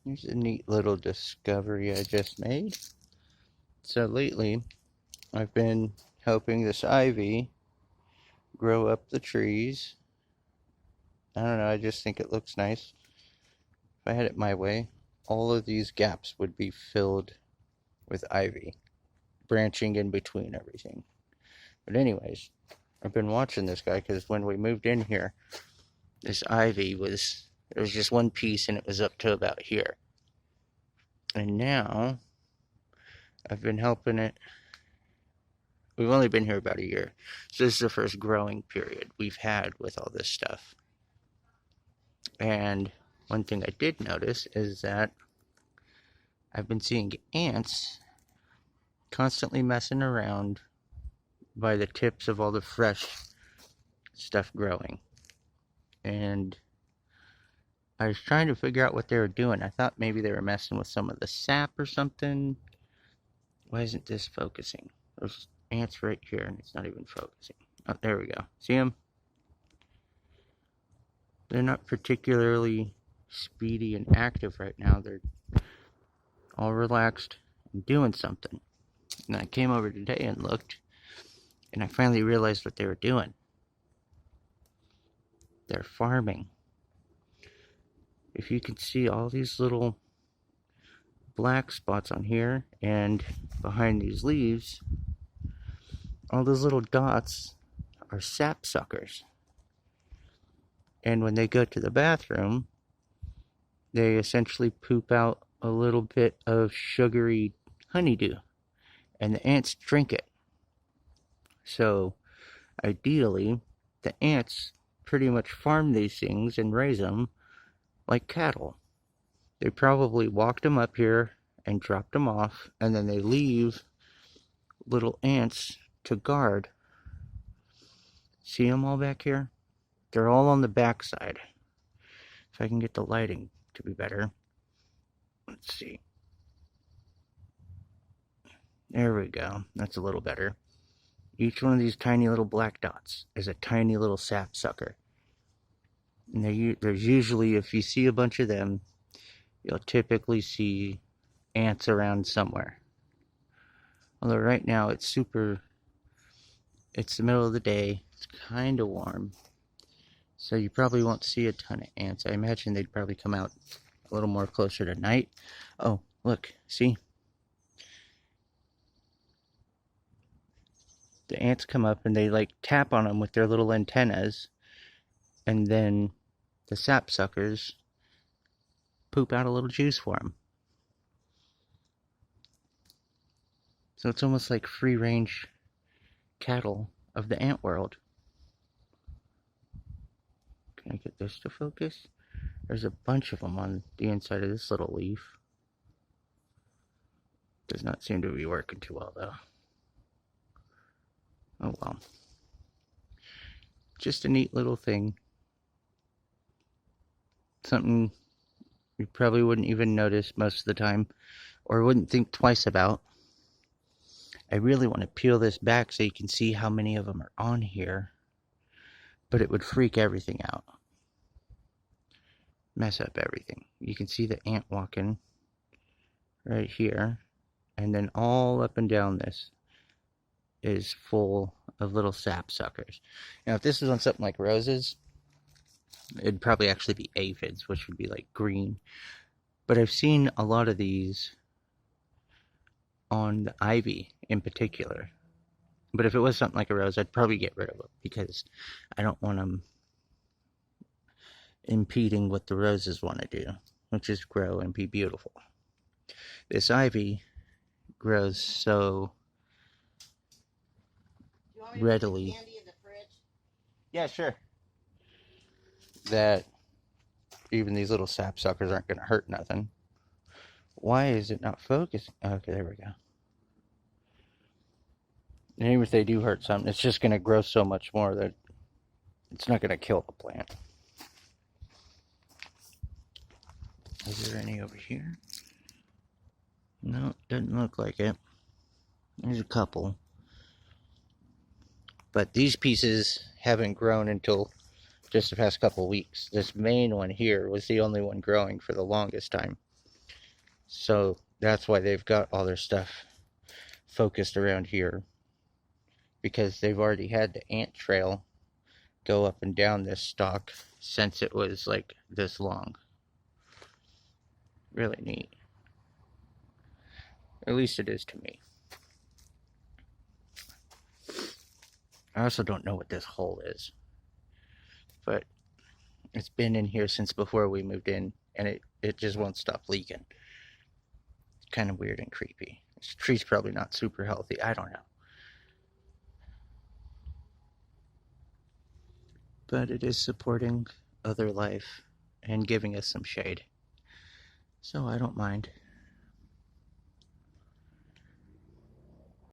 Here's a neat little discovery I just made. So lately, I've been helping this ivy grow up the trees. I don't know, I just think it looks nice. If I had it my way, all of these gaps would be filled with ivy, branching in between everything. But anyways, I've been watching this guy because when we moved in here, this ivy was, there was just one piece and it was up to about here. And now I've been helping it. We've only been here about a year. So this is the first growing period we've had with all this stuff. And one thing I did notice is that I've been seeing ants constantly messing around by the tips of all the fresh stuff growing. And I was trying to figure out what they were doing. I thought maybe they were messing with some of the sap or something. Why isn't this focusing? There's ants right here and it's not even focusing. Oh, there we go. See them? They're not particularly speedy and active right now. They're all relaxed and doing something. And I came over today and looked, and I finally realized what they were doing. They're farming. If you can see all these little black spots on here and behind these leaves, all those little dots are sap suckers. And when they go to the bathroom, they essentially poop out a little bit of sugary honeydew, and the ants drink it. So, ideally, the ants pretty much farm these things and raise them like cattle. They probably walked them up here and dropped them off, and then they leave little ants to guard. See them all back here? They're all on the back side. If I can get the lighting to be better. Let's see. There we go. That's a little better. Each one of these tiny little black dots is a tiny little sap sucker. And there's usually, if you see a bunch of them, you'll typically see ants around somewhere. Although right now it's the middle of the day, it's kind of warm. So you probably won't see a ton of ants. I imagine they'd probably come out a little more closer to night. Oh, look, see? The ants come up and they like tap on them with their little antennas, and then the sapsuckers poop out a little juice for them. So it's almost like free range cattle of the ant world. Can I get this to focus? There's a bunch of them on the inside of this little leaf. Does not seem to be working too well though. Oh well. Just a neat little thing. Something you probably wouldn't even notice most of the time, or wouldn't think twice about. I really want to peel this back so you can see how many of them are on here, but it would freak everything out. Mess up everything. You can see the ant walking right here, and then all up and down this is full of little sap suckers. Now, if this was on something like roses, it'd probably actually be aphids, which would be like green. But I've seen a lot of these on the ivy in particular. But if it was something like a rose, I'd probably get rid of them because I don't want them impeding what the roses want to do, which is grow and be beautiful. This ivy grows so readily. Yeah, sure. That even these little sap suckers aren't going to hurt nothing. Why is it not focusing? Okay, there we go. And even if they do hurt something, it's just going to grow so much more that it's not going to kill the plant. Is there any over here? No, doesn't look like it. There's a couple. But these pieces haven't grown until just the past couple weeks. This main one here was the only one growing for the longest time. So that's why they've got all their stuff focused around here, because they've already had the ant trail go up and down this stalk since it was like this long. Really neat. At least it is to me. I also don't know what this hole is, but it's been in here since before we moved in, and it just won't stop leaking. It's kind of weird and creepy. This tree's probably not super healthy. I don't know. But it is supporting other life and giving us some shade. So I don't mind.